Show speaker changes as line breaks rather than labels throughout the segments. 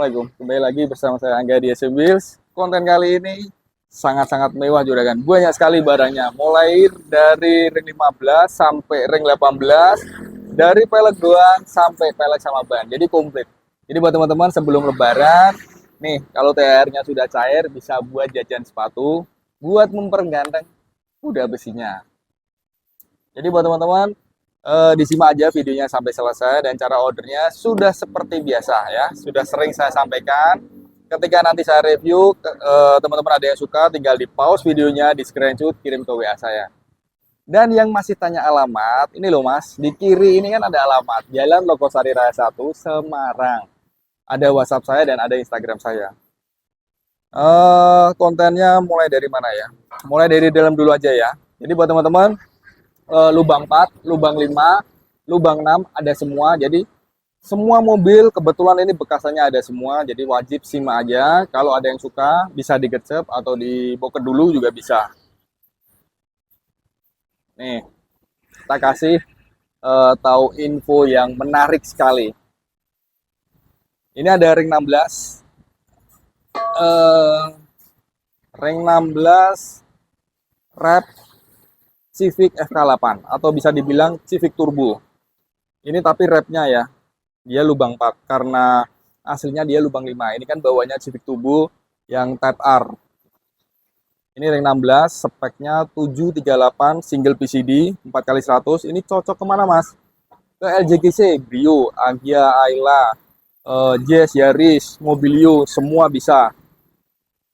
Assalamualaikum. Kembali lagi bersama saya Angga di SM Wheels. Konten kali ini sangat-sangat mewah juragan. Banyak sekali barangnya. Mulai dari ring 15 sampai ring 18. Dari pelek doang sampai pelek sama ban. Jadi komplit. Jadi buat teman-teman sebelum lebaran, nih kalau THR-nya sudah cair bisa buat jajan sepatu, buat memperganteng kuda besinya. Jadi buat teman-teman disimak aja videonya sampai selesai dan cara ordernya sudah seperti biasa ya, sudah sering saya sampaikan. Ketika nanti saya review, teman-teman ada yang suka tinggal di pause videonya, di screenshot, kirim ke WA saya. Dan yang masih tanya alamat, ini loh mas, di kiri ini kan ada alamat, Jalan Logosari Raya 1, Semarang. Ada WhatsApp saya dan ada Instagram saya. Kontennya mulai dari mana ya? Mulai dari dalam dulu aja ya. Jadi buat teman-teman, lubang 4, lubang 5, lubang 6 ada semua. Jadi semua mobil kebetulan ini bekasannya ada semua. Jadi wajib simak aja. Kalau ada yang suka bisa digercep atau diboket dulu juga bisa. Nih, kita kasih tahu info yang menarik sekali. Ini ada ring 16. Ring 16 Rap Civic FK8 atau bisa dibilang Civic Turbo. Ini tapi rapnya ya, dia lubang 4 karena aslinya dia lubang 5. Ini kan bawahnya Civic Turbo yang Type R. Ini ring 16, speknya 738 single PCD 4x100. Ini cocok kemana mas? Ke LJGC, Brio, Agia, Ayla, Jazz, Yaris, Mobilio, semua bisa.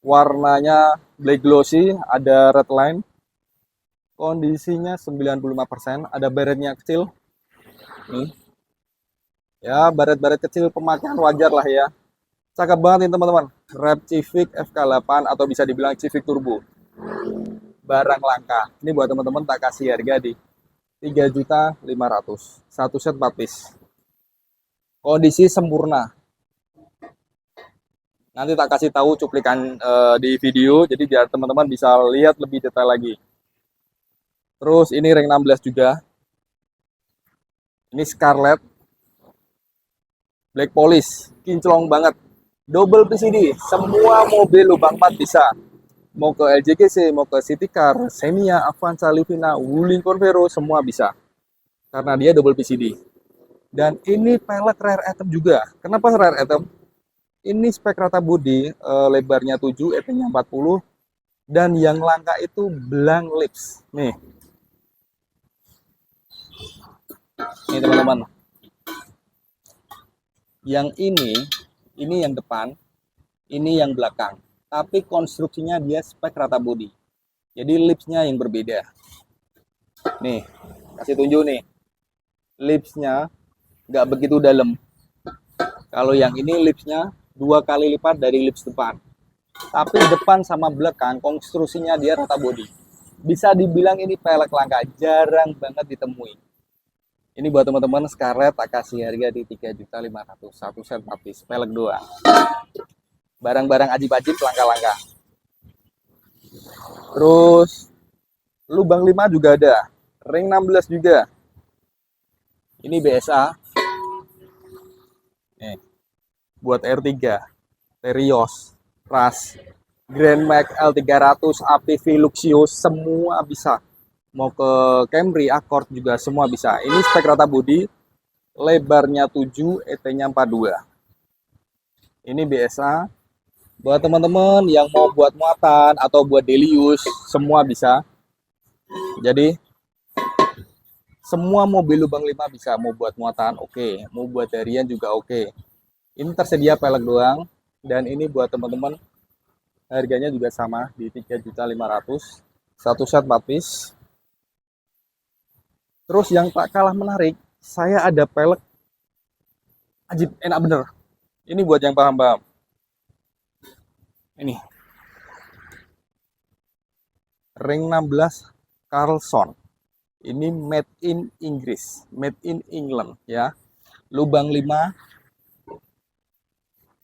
Warnanya black glossy, ada red line. Kondisinya 95%, ada baretnya kecil. Nih. Ya, baret-baret kecil pemakaian wajar lah ya. Cakep banget nih teman-teman. Rap Civic FK8 atau bisa dibilang Civic Turbo. Barang langka. Ini buat teman-teman tak kasih harga di 3.500.000. Satu set 4 piece. Kondisi sempurna. Nanti tak kasih tahu cuplikan di video jadi biar teman-teman bisa lihat lebih detail lagi. Terus ini ring 16 juga. Ini Scarlet. Black polish, kinclong banget. Double PCD, semua mobil lubang 4 bisa. Mau ke LJGC, mau ke City Car, Xenia, Avanza, Livina, Wuling Convero, semua bisa. Karena dia double PCD. Dan ini pelek rare item juga. Kenapa rare item? Ini spek rata bodi, lebarnya 7, EP-nya 40. Dan yang langka itu blank lips. Nih, nih teman-teman. Yang ini yang depan, ini yang belakang. Tapi konstruksinya dia spek rata bodi. Jadi lipsnya yang berbeda. Nih, kasih tunjuk nih. Lipsnya nggak begitu dalam. Kalau yang ini lipsnya 2 kali lipat dari lips depan. Tapi depan sama belakang konstruksinya dia rata bodi. Bisa dibilang ini pelek langka, jarang banget ditemui. Ini buat teman-teman Scarlet tak kasih harga di 3.500.000. Satu set 4 piece, pelek doang. Barang-barang ajib-ajib langka-langka. Terus lubang 5 juga ada. Ring 16 juga. Ini BSA. Nih. Buat R3, Terios, Ras, Grand Max L300, APV Luxio, semua bisa. Mau ke Camry, Accord juga semua bisa. Ini spek rata bodi, lebarnya 7, ET-nya 42. Ini BSA. Buat teman-teman yang mau buat muatan atau buat daily use, semua bisa. Jadi, semua mobil lubang 5 bisa. Mau buat muatan, oke. Mau buat harian juga oke. Ini tersedia pelek doang. Dan ini buat teman-teman, harganya juga sama di 3.500.000. Satu set 4 piece. Terus yang tak kalah menarik, saya ada pelek ajib, enak bener. Ini buat yang paham-paham. Ini. Ring 16 Carlson. Ini made in Inggris, made in England ya. Lubang 5.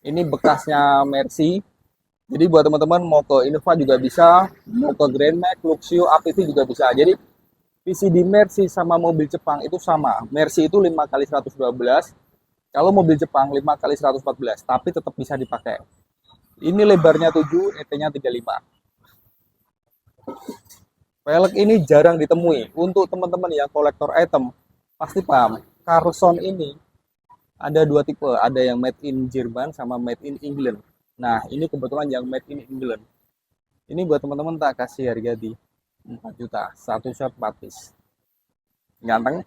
Ini bekasnya Mercy. Jadi buat teman-teman mau ke Innova juga bisa, mau ke Grand Max, Luxio, APV juga bisa. Jadi PCD Mercy sama mobil Jepang itu sama. Mercy itu 5x112, Kalau mobil Jepang 5 kali 114, tapi tetap bisa dipakai. Ini lebarnya 7, ET-nya 35. Velg ini jarang ditemui. Untuk teman-teman yang kolektor item, pasti paham. Carlson ini ada dua tipe. Ada yang made in Jerman sama made in England. Nah, ini kebetulan yang made in England. Ini buat teman-teman tak kasih harga di 4 juta. Satu shot 4 piece. Ganteng.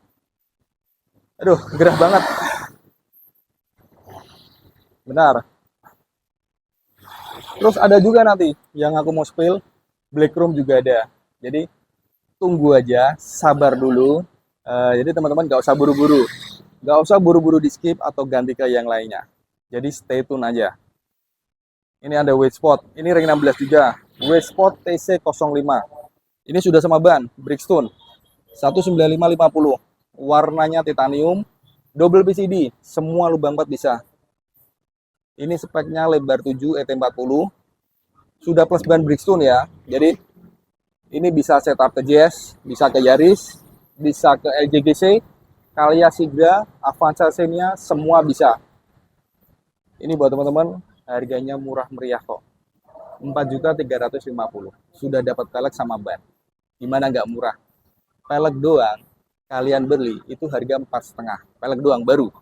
Aduh, gerah banget. Benar. Terus ada juga nanti yang aku mau spill, Black Room juga ada. Jadi tunggu aja, sabar dulu. Jadi teman-teman gak usah buru-buru. Gak usah buru-buru di skip atau ganti ke yang lainnya. Jadi stay tune aja. Ini ada weight spot. Ini ring 16 juga. Weight spot TC05. Ini sudah sama ban, Brickstone. 19550. Warnanya titanium. Double PCD. Semua lubang 4 bisa. Ini speknya lebar 7, ET40. Sudah plus ban Brickstone ya. Jadi ini bisa setup ke Jazz, bisa ke Yaris, bisa ke LJGC, Kalia Sigra, Avanza Xenia, semua bisa. Ini buat teman-teman, harganya murah meriah kok. 4.350.000. Sudah dapat pelek sama ban. Gimana nggak murah? Pelek doang, kalian beli, itu harga 4,5. Pelek doang, baru.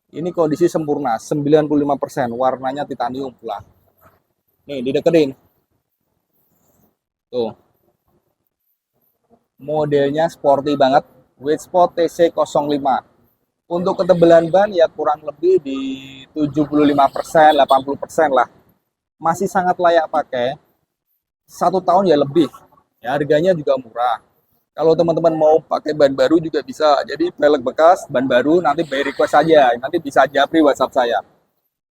Ini kondisi sempurna, 95%, warnanya titanium pula. Nih, dideketin. Tuh. Modelnya sporty banget. Weight spot TC05. Untuk ketebalan ban ya kurang lebih di 75%, 80% lah. Masih sangat layak pakai. 1 tahun ya lebih. Ya, harganya juga murah. Kalau teman-teman mau pakai ban baru juga bisa. Jadi pelek bekas, ban baru, nanti by request saja. Nanti bisa japri WhatsApp saya.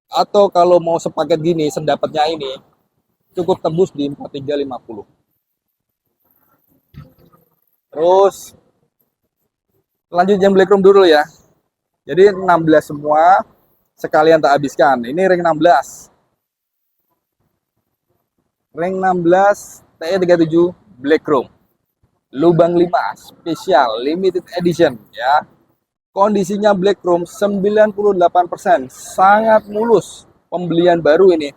Atau kalau mau sepaket gini, sedapatnya ini, cukup tebus di 4350. Terus lanjut yang Black Room dulu ya. Jadi 16 semua sekalian tak habiskan. Ini ring 16. Ring 16 TE37 Black Room. Lubang 5 spesial limited edition ya. Kondisinya Black Room 98%, sangat mulus. Pembelian baru ini.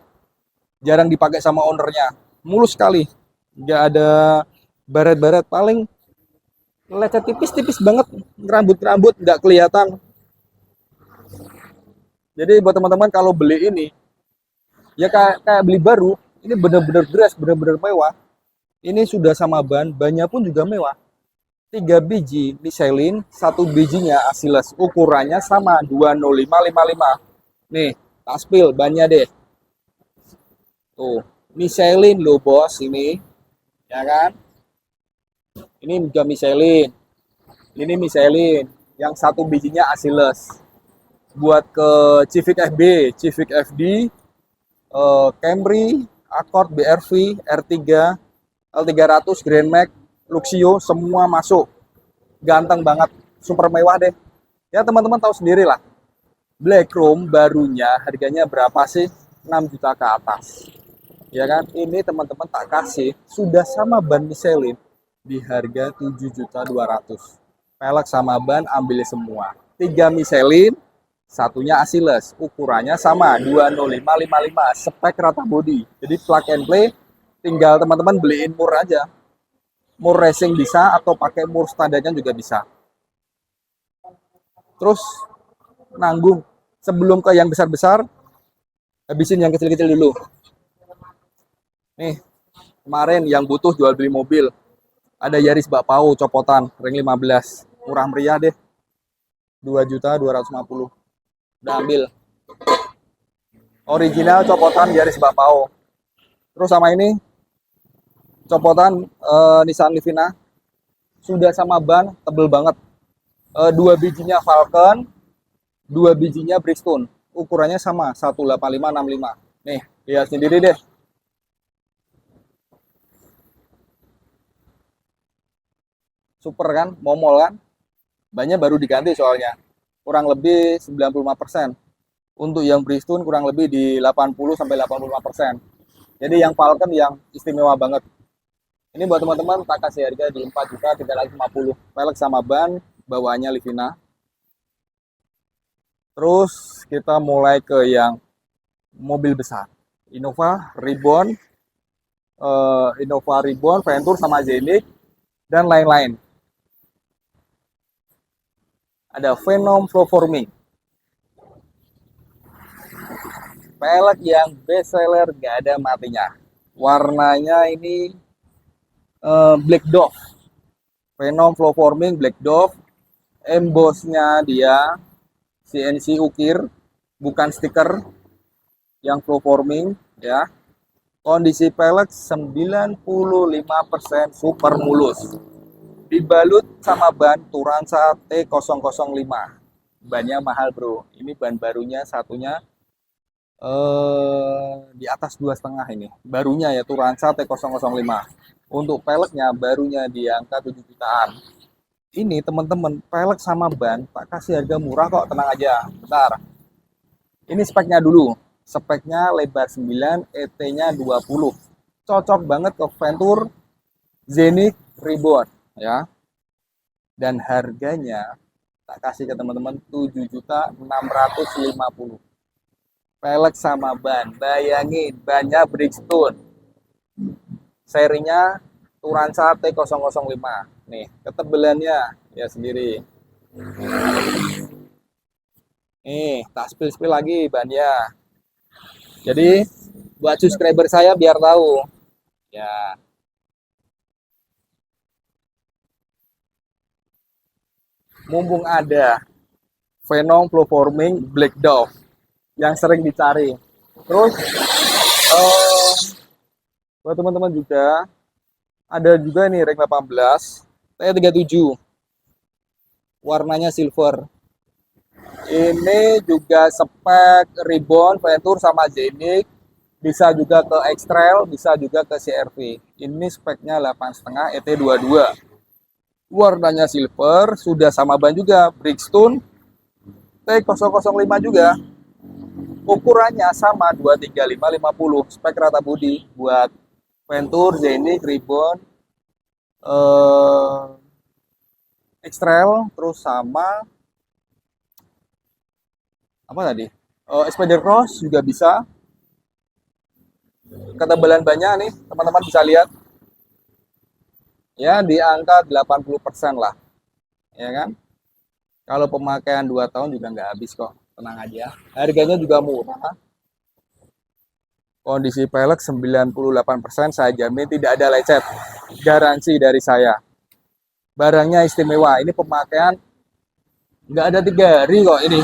Jarang dipakai sama ownernya. Mulus sekali. Nggak ada baret-baret, paling lecet tipis-tipis banget, rambut-rambut nggak kelihatan. Jadi buat teman-teman kalau beli ini, ya kayak beli baru, ini bener-bener dress, bener-bener mewah. Ini sudah sama ban, bannya pun juga mewah. 3 biji Michelin, 1 bijinya Asiles. Ukurannya sama, 20555. Nih, tak spill bannya deh. Tuh, Michelin loh bos ini. Ya kan? Ini juga Michelin. Ini Michelin. Yang 1 bijinya Asiles. Buat ke Civic FB, Civic FD, Camry, Accord, BRV, R3, L300, Grand Max, Luxio, semua masuk. Ganteng banget, super mewah deh. Ya teman-teman tahu sendiri lah. Black Room barunya harganya berapa sih? 6 juta ke atas. Ya kan? Ini teman-teman tak kasih sudah sama ban Michelin di harga 7.200.000. Pelek sama ban ambil semua. 3 Michelin, satunya Asiles. Ukurannya sama, 20555. Spek rata body. Jadi plug and play, tinggal teman-teman beliin mur aja. Mur racing bisa atau pakai mur standarnya juga bisa. Terus nanggung. Sebelum ke yang besar-besar, habisin yang kecil-kecil dulu. Nih, kemarin yang butuh jual beli mobil, ada Yaris Bakpao copotan ring 15. Murah meriah deh. 2.250.000. Udah ambil. Original copotan Yaris Bakpao. Terus sama ini copotan Nissan Livina. Sudah sama ban, tebel banget. 2 bijinya Falcon, 2 bijinya Brickstone. Ukurannya sama, 18565. Nih, lihat sendiri deh. Super kan, momol kan. Bannya baru diganti soalnya. Kurang lebih 95%. Untuk yang Brickstone kurang lebih di 80-85%. Jadi yang Falcon yang istimewa banget. Ini buat teman-teman tak kasih harga di 4.350.000. Pelek sama ban, bawaannya Livina. Terus kita mulai ke yang mobil besar. Innova Reborn, Ventur sama Zenith dan lain-lain. Ada Venom Flow Forming, pelek yang best seller gak ada matinya. Warnanya ini Black Dove, Venom Flow Forming Black Dove. Embossnya dia CNC ukir, bukan stiker yang flow forming ya. Kondisi pelek 95% super mulus. Dibalut sama ban Turanza T005. Bannya mahal bro. Ini ban barunya satunya di atas 2,5 ini. Barunya ya Turanza T005. Untuk peleknya barunya di angka 7 jutaan. Ini teman-teman, pelek sama ban tak kasih harga murah kok, tenang aja. Bentar. Ini speknya dulu. Speknya lebar 9, ET-nya 20. Cocok banget ke Ventur Zenith Reborn ya. Dan harganya tak kasih ke teman-teman 7.650. Pelek sama ban. Bayangin, bannya Bridgestone. Serinya Turanza T005. Nih, ketebalannya ya sendiri. Nih, tak spill-spill lagi bannya. Jadi, buat subscriber saya biar tahu. Ya, mumpung ada Venom Flow Forming Black Dove yang sering dicari. Terus, eh, buat teman-teman juga, ada juga nih Reng 18 T37. Warnanya silver. Ini juga spek Reborn, Ventur sama Zenith. Bisa juga ke X-Trail, bisa juga ke CR-V. Ini speknya 8,5 ET22. Warnanya silver, sudah sama ban juga. Bridgestone T005 juga. Ukurannya sama 235-50. Spek rata bodi buat Ventur, Zenith, Reborn, X-Trail, terus sama apa tadi? Spider Cross juga bisa. Ketebalan banyak nih, teman-teman bisa lihat. Ya, di angka 80% lah. Ya kan? Kalau pemakaian 2 tahun juga nggak habis kok. Tenang aja. Harganya juga murah. Kondisi pelek 98% saya jamin tidak ada lecet. Garansi dari saya. Barangnya istimewa. Ini pemakaian nggak ada 3 hari kok ini.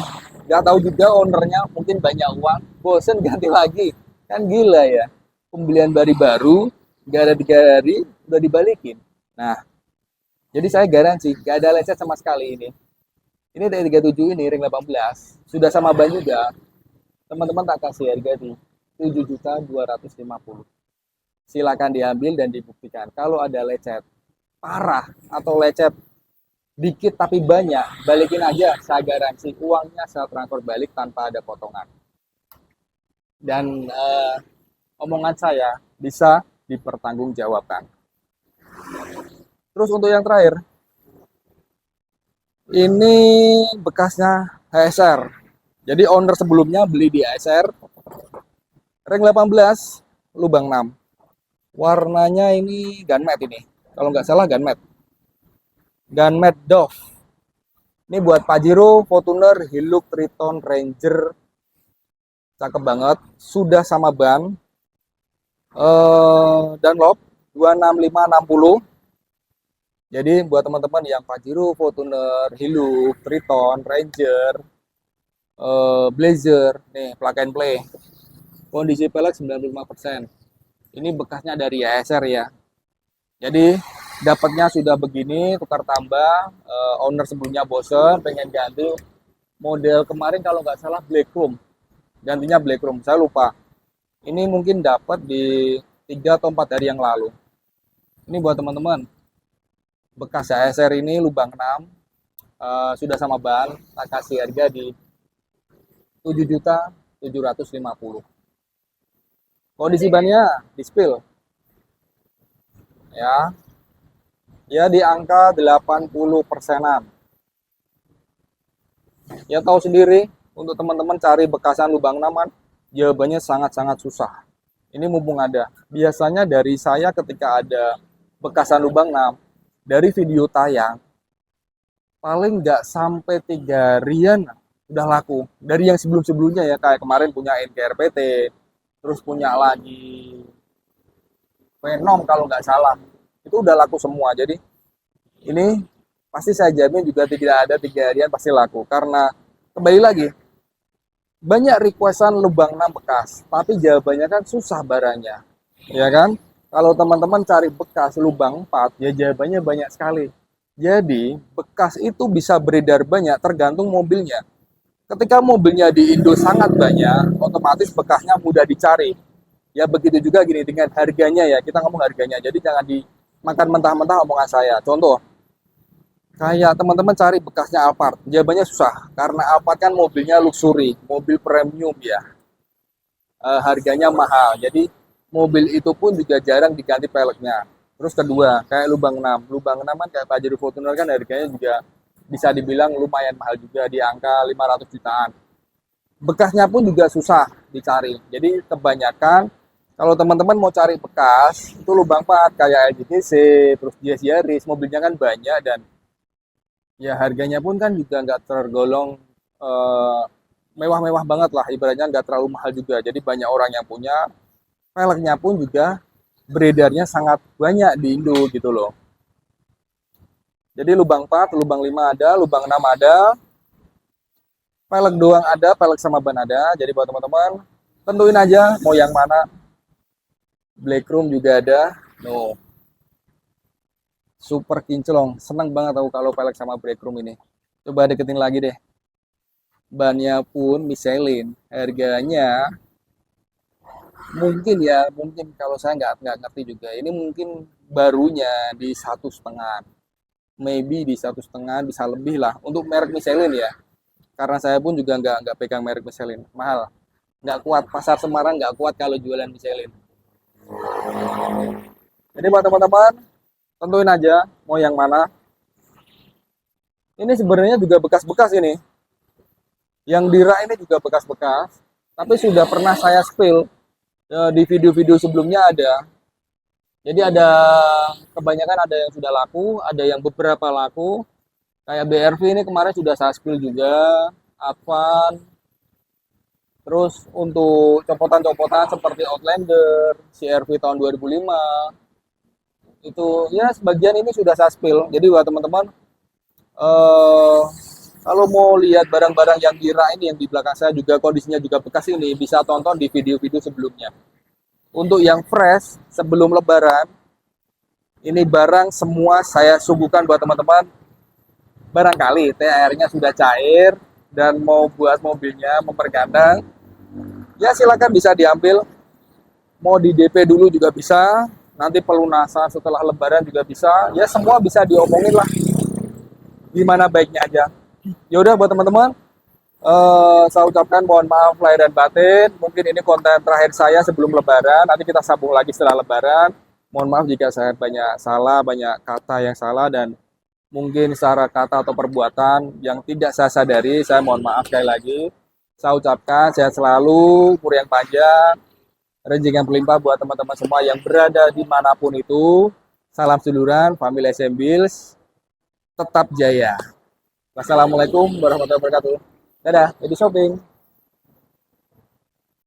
Nggak tahu juga ownernya mungkin banyak uang. Bosen ganti lagi. Kan gila ya. Pembelian baru, nggak ada 3 hari, udah dibalikin. Nah, jadi saya garansi nggak ada lecet sama sekali ini. Ini T37 ini ring 18 sudah sama ban juga. Teman-teman tak kasih harga di 7.250. Silakan diambil dan dibuktikan. Kalau ada lecet parah atau lecet dikit tapi banyak, balikin aja. Saya garansi uangnya saya transfer balik tanpa ada potongan. Dan omongan saya bisa dipertanggungjawabkan. Terus untuk yang terakhir, ini bekasnya HSR. Jadi owner sebelumnya beli di HSR. Ring 18, lubang 6. Warnanya ini gunmetal ini. Kalau nggak salah gunmetal. Gunmetal Dove. Ini buat Pajero, Fortuner, Hilux, Triton, Ranger. Cakep banget. Sudah sama ban. Dunlop 26560. Jadi buat teman-teman yang Pajero, Fortuner, Hilux, Triton, Ranger, Blazer, nih plug and play. Kondisi pelek 95%. Ini bekasnya dari ASR ya. Jadi dapatnya sudah begini, tukar tambah. Owner sebelumnya bosen, pengen ganti. Model kemarin kalau nggak salah Black Room. Gantinya Black Room, saya lupa. Ini mungkin dapat di 3 atau 4 hari yang lalu. Ini buat teman-teman. Bekas ASR ini lubang 6. Sudah sama ban, tak kasih harga di 7.750. Kondisi bannya di spill. Ya di angka 80%-an. Ya tahu sendiri, untuk teman-teman cari bekasan lubang naman, jawabannya sangat-sangat susah. Ini mumpung ada. Biasanya dari saya ketika ada bekasan lubang 6, dari video tayang, paling nggak sampai 3 harian udah laku. Dari yang sebelum-sebelumnya ya, kayak kemarin punya NKRPT, terus punya lagi Venom kalau nggak salah. Itu udah laku semua. Jadi ini pasti saya jamin juga tidak ada 3 harian pasti laku. Karena kembali lagi, banyak requestan lubang 6 bekas, tapi jawabannya kan susah barangnya. Ya kan? Kalau teman-teman cari bekas lubang 4, ya jawabannya banyak sekali. Jadi, bekas itu bisa beredar banyak tergantung mobilnya. Ketika mobilnya di Indo sangat banyak, otomatis bekasnya mudah dicari. Ya begitu juga gini dengan harganya ya, kita ngomong harganya. Jadi jangan dimakan mentah-mentah omongan saya. Contoh, kayak teman-teman cari bekasnya Alphard, jawabannya susah. Karena Alphard kan mobilnya luxury, mobil premium ya. Harganya mahal. Jadi mobil itu pun juga jarang diganti peleknya. Terus kedua, kayak lubang 6. Lubang 6 kan kayak Pajero Fortuner kan harganya juga bisa dibilang lumayan mahal juga di angka 500 jutaan. Bekasnya pun juga susah dicari. Jadi kebanyakan kalau teman-teman mau cari bekas, itu lubang 4 kayak LGTC, terus GS Yaris, mobilnya kan banyak dan ya harganya pun kan juga nggak tergolong eh, mewah-mewah banget lah, ibaratnya nggak terlalu mahal juga. Jadi banyak orang yang punya, peleknya pun juga beredarnya sangat banyak di Indo gitu loh. Jadi lubang 4, lubang 5 ada, lubang 6 ada, pelek doang ada, pelek sama ban ada. Jadi buat teman-teman, tentuin aja mau yang mana. Black Room juga ada. No. Super kinclong. Seneng banget tahu kalau pelek sama Black Room ini. Coba deketin lagi deh. Bannya pun Michelin. Harganya mungkin ya, mungkin kalau saya nggak ngerti juga. Ini mungkin barunya di 1,5. Maybe di 1,5 bisa lebih lah. Untuk merek Michelin ya. Karena saya pun juga nggak pegang merek Michelin. Mahal. Nggak kuat. Pasar Semarang nggak kuat kalau jualan Michelin. Jadi buat teman-teman, tentuin aja mau yang mana. Ini sebenarnya juga bekas-bekas ini. Yang di rak ini juga bekas-bekas. Tapi sudah pernah saya spill di video-video sebelumnya ada. Jadi ada kebanyakan ada yang sudah laku, ada yang beberapa laku. Kayak BRV ini kemarin sudah saya spill juga. Advan. Terus untuk copotan-copotan seperti Outlander, CRV tahun 2005, itu ya sebagian ini sudah saya spill. Jadi buat teman-teman kalau mau lihat barang-barang yang kira ini yang di belakang saya juga kondisinya juga bekas ini bisa tonton di video-video sebelumnya. Untuk yang fresh sebelum lebaran ini barang semua saya suguhkan buat teman-teman. Barangkali THR-nya sudah cair dan mau buat mobilnya mempergandang, ya silakan bisa diambil. Mau di DP dulu juga bisa, nanti pelunasan setelah lebaran juga bisa. Ya semua bisa diomongin lah. Gimana baiknya aja. Ya udah buat teman-teman, saya ucapkan mohon maaf lahir dan batin. Mungkin ini konten terakhir saya sebelum lebaran. Nanti kita sambung lagi setelah lebaran. Mohon maaf jika saya banyak salah, banyak kata yang salah dan mungkin secara kata atau perbuatan yang tidak saya sadari. Saya mohon maaf sekali lagi. Saya ucapkan sehat selalu, umur yang panjang, rezeki yang berlimpah buat teman-teman semua yang berada dimanapun itu. Salam seduluran, family SM Bills, tetap jaya. Wassalamualaikum warahmatullahi wabarakatuh. Dadah, jadi shopping.